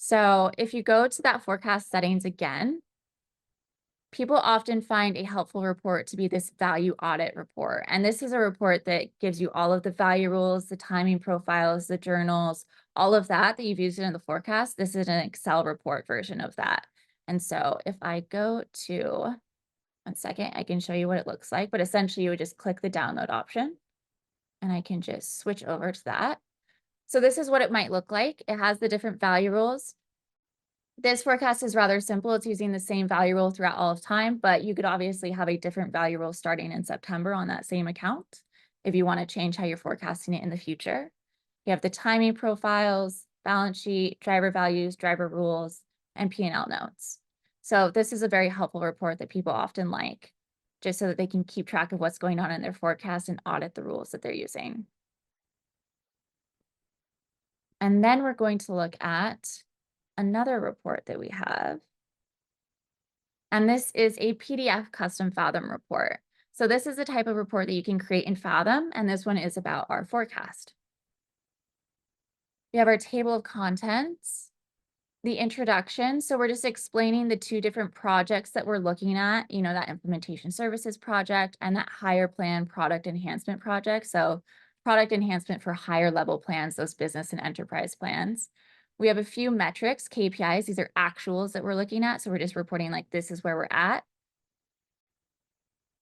So if you go to that forecast settings again, people often find a helpful report to be this value audit report. And this is a report that gives you all of the value rules, the timing profiles, the journals, all of that you've used in the forecast. This is an Excel report version of that. And so if I go to, 1 second, I can show you what it looks like, but essentially you would just click the download option and I can just switch over to that. So this is what it might look like. It has the different value rules. This forecast is rather simple. It's using the same value rule throughout all of time, but you could obviously have a different value rule starting in September on that same account if you want to change how you're forecasting it in the future. You have the timing profiles, balance sheet, driver values, driver rules, and P&L notes. So this is a very helpful report that people often like, just so that they can keep track of what's going on in their forecast and audit the rules that they're using. And then we're going to look at another report that we have. And this is a PDF custom Fathom report. So this is the type of report that you can create in Fathom, and this one is about our forecast. We have our table of contents, the introduction. So we're just explaining the 2 different projects that we're looking at, you know, that implementation services project and that higher plan product enhancement project. So product enhancement for higher level plans, those business and enterprise plans. We have a few metrics, KPIs. These are actuals that we're looking at. So we're just reporting like this is where we're at.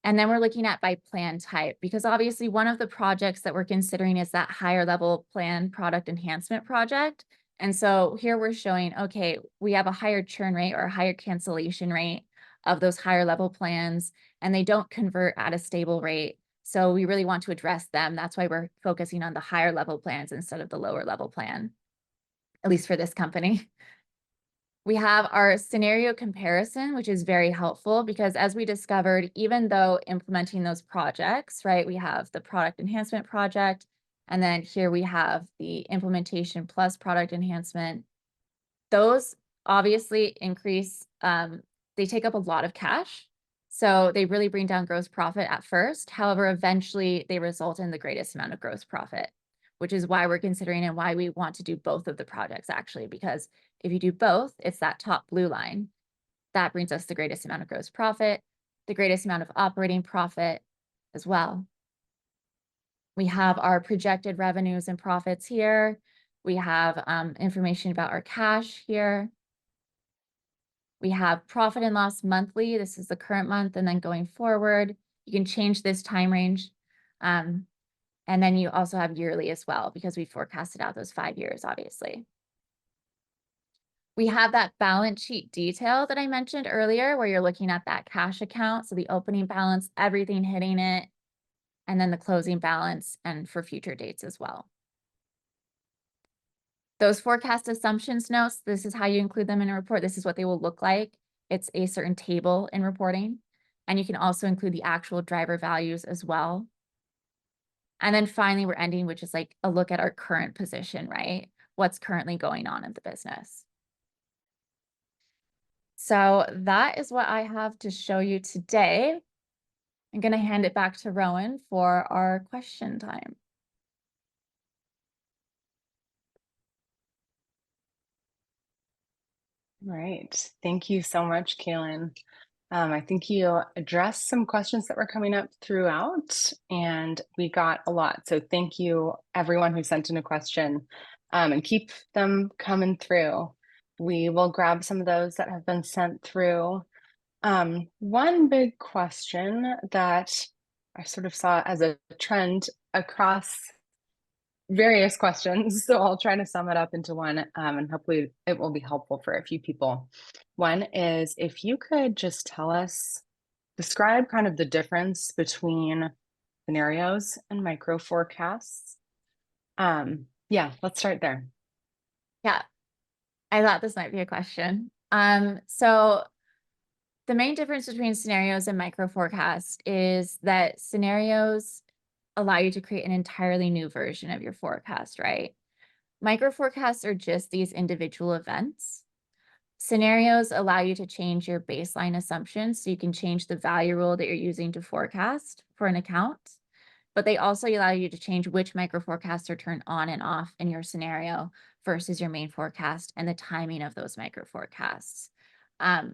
And then we're looking at by plan type, because obviously one of the projects that we're considering is that higher level plan product enhancement project. And so here we're showing, okay, we have a higher churn rate or a higher cancellation rate of those higher level plans, and they don't convert at a stable rate. So we really want to address them. That's why we're focusing on the higher level plans instead of the lower level plan, at least for this company. We have our scenario comparison, which is very helpful because as we discovered, even though implementing those projects, right, we have the product enhancement project, and then here we have the implementation plus product enhancement. Those obviously increase, they take up a lot of cash. So they really bring down gross profit at first. However, eventually they result in the greatest amount of gross profit, which is why we're considering and why we want to do both of the projects actually, because if you do both, it's that top blue line. That brings us the greatest amount of gross profit, the greatest amount of operating profit as well. We have our projected revenues and profits here. We have information about our cash here. We have profit and loss monthly. This is the current month, and then going forward, you can change this time range. And then you also have yearly as well, because we forecasted out those 5 years, obviously. We have that balance sheet detail that I mentioned earlier, where you're looking at that cash account. So the opening balance, everything hitting it, and then the closing balance and for future dates as well. Those forecast assumptions notes, this is how you include them in a report. This is what they will look like. It's a certain table in reporting. And you can also include the actual driver values as well. And then finally, we're ending, which is like a look at our current position, right? What's currently going on in the business. So that is what I have to show you today. I'm going to hand it back to Rowan for our question time. Right. Thank you so much, Kaylin. I think you addressed some questions that were coming up throughout, and we got a lot. So thank you, everyone who sent in a question, and keep them coming through. We will grab some of those that have been sent through. One big question that I sort of saw as a trend across various questions, so I'll try to sum it up into one, and hopefully it will be helpful for a few people. One is if you could just tell us, describe kind of the difference between scenarios and micro forecasts. Yeah, let's start there. Yeah, I thought this might be a question. So the main difference between scenarios and micro forecasts is that scenarios allow you to create an entirely new version of your forecast, right? Micro forecasts are just these individual events. Scenarios allow you to change your baseline assumptions, so you can change the value rule that you're using to forecast for an account, but they also allow you to change which micro forecasts are turned on and off in your scenario versus your main forecast and the timing of those micro forecasts.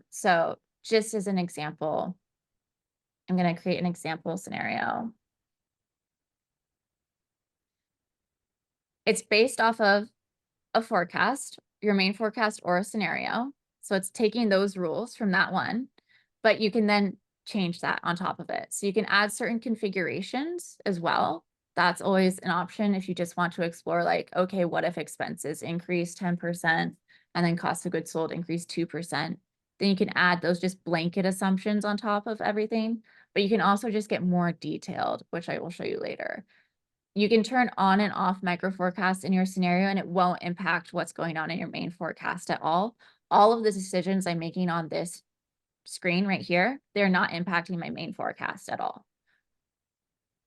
So just as an example, I'm going to create an example scenario. It's based off of a forecast, your main forecast or a scenario. So it's taking those rules from that one, but you can then change that on top of it. So you can add certain configurations as well. That's always an option if you just want to explore, like, okay, what if expenses increase 10% and then cost of goods sold increase 2%? Then you can add those just blanket assumptions on top of everything, but you can also just get more detailed, which I will show you later. You can turn on and off micro forecasts in your scenario, and it won't impact what's going on in your main forecast at all. All of the decisions I'm making on this screen right here, they're not impacting my main forecast at all.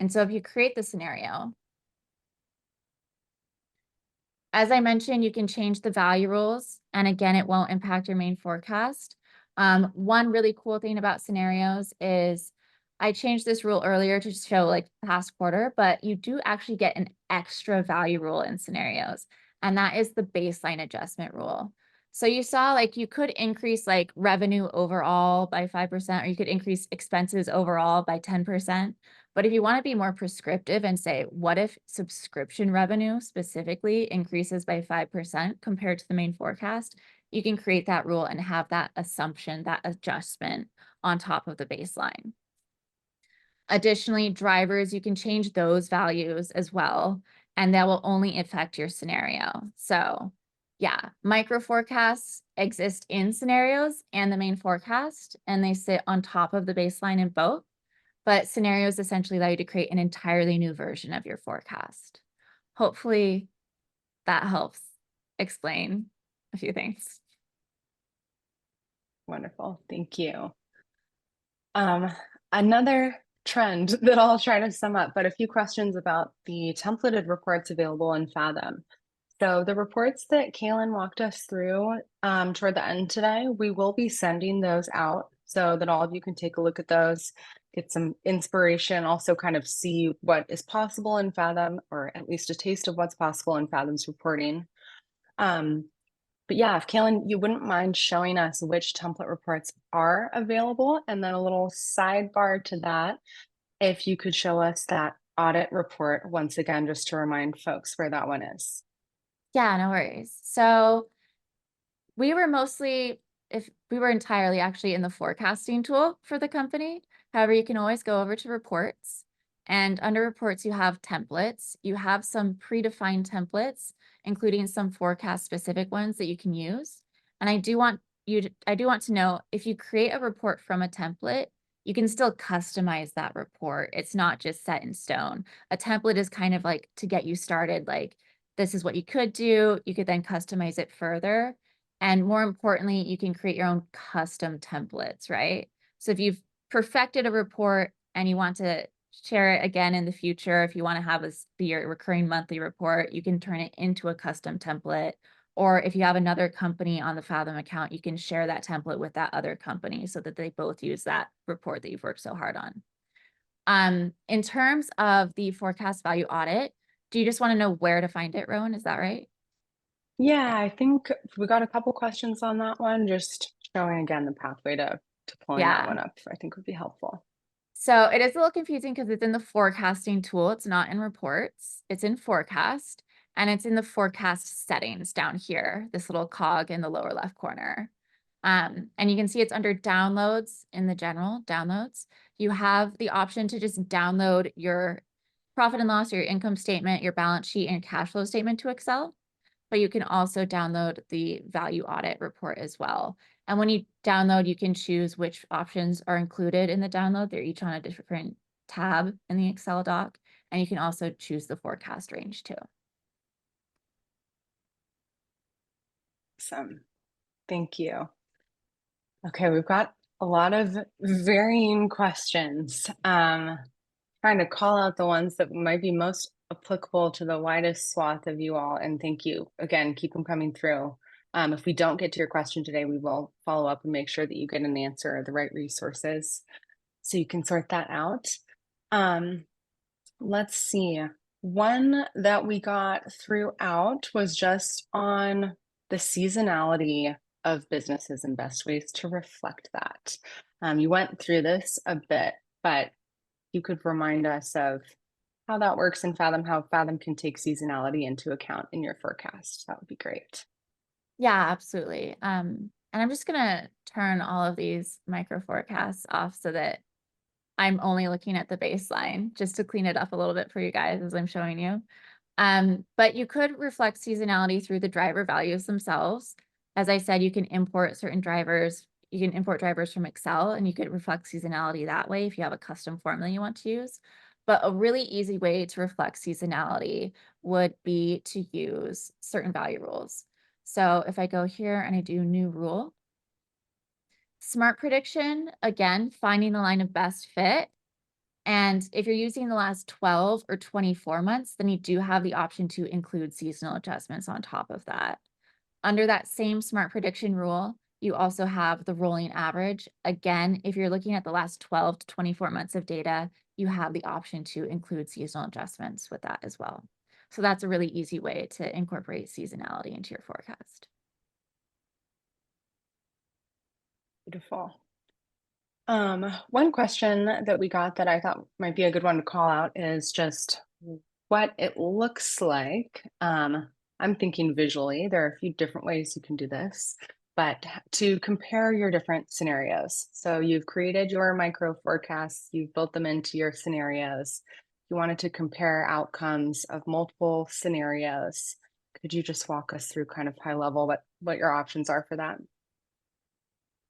And so if you create the scenario, as I mentioned, you can change the value rules, and again, it won't impact your main forecast. One really cool thing about scenarios is I changed this rule earlier to show like past quarter, but you do actually get an extra value rule in scenarios, and that is the baseline adjustment rule. So you saw like you could increase like revenue overall by 5%, or you could increase expenses overall by 10%. But if you want to be more prescriptive and say, what if subscription revenue specifically increases by 5% compared to the main forecast, you can create that rule and have that assumption, that adjustment on top of the baseline. Additionally, drivers, you can change those values as well, and that will only affect your scenario. So yeah, micro forecasts exist in scenarios and the main forecast, and they sit on top of the baseline in both. But scenarios essentially allow you to create an entirely new version of your forecast. Hopefully that helps explain a few things. Wonderful. Thank you. Another trend that I'll try to sum up, but a few questions about the templated reports available in Fathom. So the reports that Kaylin walked us through toward the end today, we will be sending those out so that all of you can take a look at those, get some inspiration, also kind of see what is possible in Fathom, or at least a taste of what's possible in Fathom's reporting. But yeah, if Kaylin, you wouldn't mind showing us which template reports are available, and then a little sidebar to that, if you could show us that audit report once again, just to remind folks where that one is. Yeah, no worries. So we were mostly, if we were entirely actually in the forecasting tool for the company. However, you can always go over to reports, and under reports, you have templates. You have some predefined templates, including some forecast specific ones that you can use. And I do want to know, if you create a report from a template, you can still customize that report. It's not just set in stone. A template is kind of like to get you started, like this is what you could do. You could then customize it further. And more importantly, you can create your own custom templates, right? So if you've perfected a report and you want to share it again in the future, if you want to have this be your recurring monthly report, you can turn it into a custom template. Or if you have another company on the Fathom account, you can share that template with that other company so that they both use that report that you've worked so hard on. In terms of the forecast value audit, do you just want to know where to find it, Rowan? Is that right? Yeah, I think we got a couple questions on that one. Just showing again the pathway to pulling that Yeah. one up, I think would be helpful. So it is a little confusing because it's in the forecasting tool. It's not in reports. It's in forecast, and it's in the forecast settings down here, this little cog in the lower left corner. And you can see it's under downloads in the general downloads. You have the option to just download your profit and loss, your income statement, your balance sheet, and cash flow statement to Excel. But you can also download the value audit report as well. And when you download, you can choose which options are included in the download. They're each on a different tab in the Excel doc. And you can also choose the forecast range too. Awesome. Thank you. Okay, we've got a lot of varying questions. Trying to call out the ones that might be most applicable to the widest swath of you all. And thank you again, keep them coming through. If we don't get to your question today, we will follow up and make sure that you get an answer or the right resources so you can sort that out. Let's see. One that we got throughout was just on the seasonality of businesses and best ways to reflect that. You went through this a bit, but you could remind us of how that works in Fathom, how Fathom can take seasonality into account in your forecast. That would be great. Yeah, absolutely. And I'm just gonna turn all of these micro forecasts off so that I'm only looking at the baseline just to clean it up a little bit for you guys as I'm showing you. But you could reflect seasonality through the driver values themselves. As I said, you can import certain drivers. You can import drivers from Excel and you could reflect seasonality that way if you have a custom formula you want to use. But a really easy way to reflect seasonality would be to use certain value rules. So if I go here and I do new rule, smart prediction, again, finding the line of best fit. And if you're using the last 12 or 24 months, then you do have the option to include seasonal adjustments on top of that. Under that same smart prediction rule, you also have the rolling average. Again, if you're looking at the last 12 to 24 months of data, you have the option to include seasonal adjustments with that as well. So that's a really easy way to incorporate seasonality into your forecast. Beautiful. One question that we got that I thought might be a good one to call out is just what it looks like. I'm thinking visually, there are a few different ways you can do this, but to compare your different scenarios. So you've created your micro forecasts, you've built them into your scenarios. You wanted to compare outcomes of multiple scenarios. Could you just walk us through kind of high level what your options are for that?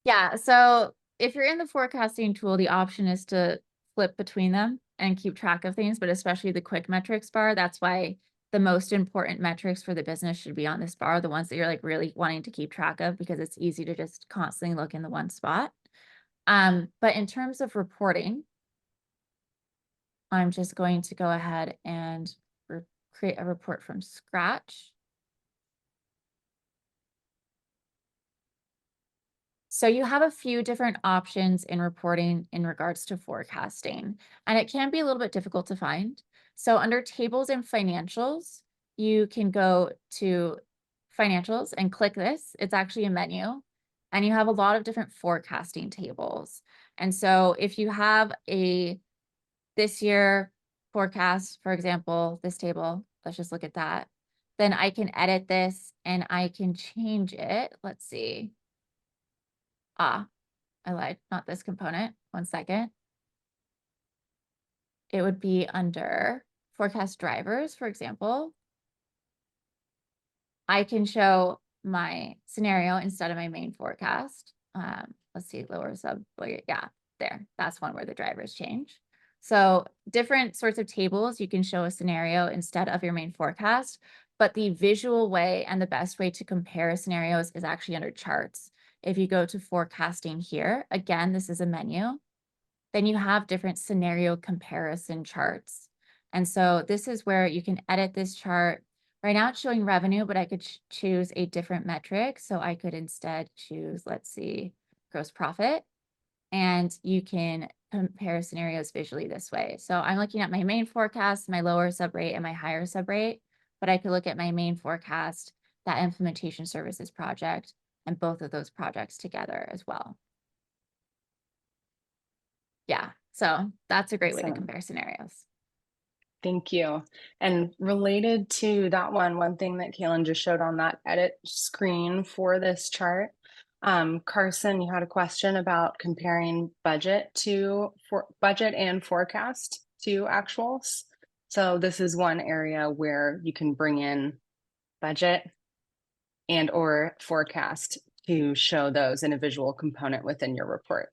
Yeah, so if you're in the forecasting tool, the option is to flip between them and keep track of things, but especially the quick metrics bar. That's why the most important metrics for the business should be on this bar, the ones that you're like really wanting to keep track of, because it's easy to just constantly look in the one spot. But in terms of reporting, I'm just going to go ahead and create a report from scratch. So you have a few different options in reporting in regards to forecasting, and it can be a little bit difficult to find. So under tables and financials, you can go to financials and click this. It's actually a menu, and you have a lot of different forecasting tables. And so if you have a this year forecast, for example, this table, let's just look at that. Then I can edit this and I can change it. Let's see. Ah, I lied, not this component. One second. It would be under forecast drivers, for example. I can show my scenario instead of my main forecast. Let's see, lower sub, yeah, there. That's one where the drivers change. So different sorts of tables, you can show a scenario instead of your main forecast, but the visual way and the best way to compare scenarios is actually under charts. If you go to forecasting here, again, this is a menu. Then you have different scenario comparison charts. And so this is where you can edit this chart. Right now it's showing revenue, but I could choose a different metric. So I could instead choose, let's see, gross profit. And you can compare scenarios visually this way. So I'm looking at my main forecast, my lower subrate, and my higher subrate, but I could look at my main forecast, that implementation services project, and both of those projects together as well. Yeah, so that's a great way to Awesome. compare scenarios. Thank you. And related to that one thing that Kaylin just showed on that edit screen for this chart, Carson, you had a question about comparing budget and forecast to actuals. So this is one area where you can bring in budget and or forecast to show those in a visual component within your report.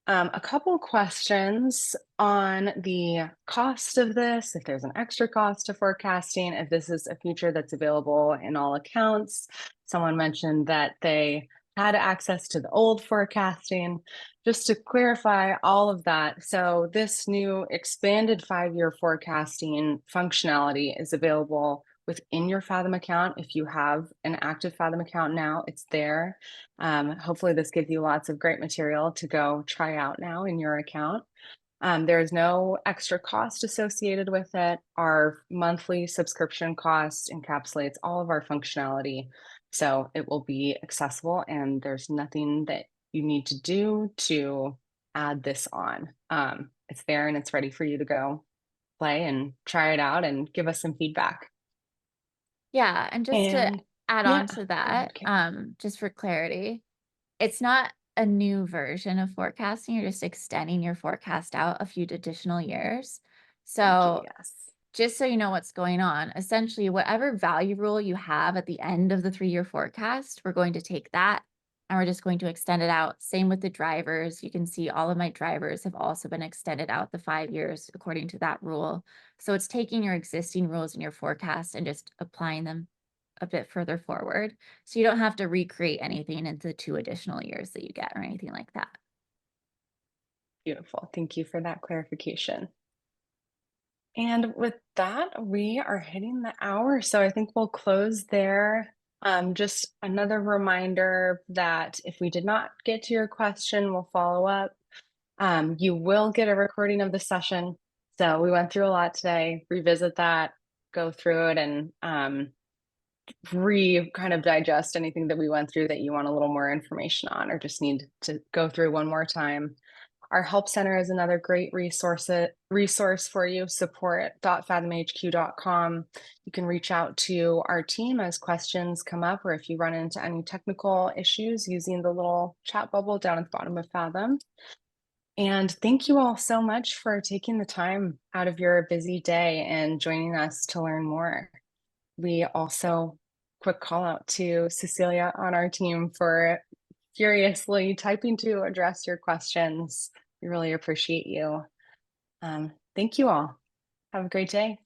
A couple questions on the cost of this, if there's an extra cost to forecasting, if this is a feature that's available in all accounts. Someone mentioned that they had access to the old forecasting. Just to clarify all of that, so this new expanded 5-year forecasting functionality is available within your Fathom account. If you have an active Fathom account now, it's there. Hopefully this gives you lots of great material to go try out now in your account. There is no extra cost associated with it. Our monthly subscription cost encapsulates all of our functionality. So it will be accessible and there's nothing that you need to do to add this on. It's there and it's ready for you to go play and try it out and give us some feedback. Yeah, and just to And add yeah, on to go ahead, that, Karen. just for clarity, it's not a new version of forecasting. You're just extending your forecast out a few additional years. Thank you. So Yes. just so you know what's going on, essentially, whatever value rule you have at the end of the 3-year forecast, we're going to take that and we're just going to extend it out. Same with the drivers. You can see all of my drivers have also been extended out the 5 years according to that rule. So it's taking your existing rules in your forecast and just applying them a bit further forward. So you don't have to recreate anything into the 2 additional years that you get or anything like that. Beautiful. Thank you for that clarification. And with that, we are hitting the hour. So I think we'll close there. Just another reminder that if we did not get to your question, we'll follow up. You will get a recording of the session. So we went through a lot today. Revisit that, go through it, and kind of digest anything that we went through that you want a little more information on or just need to go through one more time. Our help center is another great resource for you, support.fathomhq.com. You can reach out to our team as questions come up or if you run into any technical issues using the little chat bubble down at the bottom of Fathom. And thank you all so much for taking the time out of your busy day and joining us to learn more. We also, quick call out to Cecilia on our team for furiously typing to address your questions. We really appreciate you. Thank you all. Have a great day.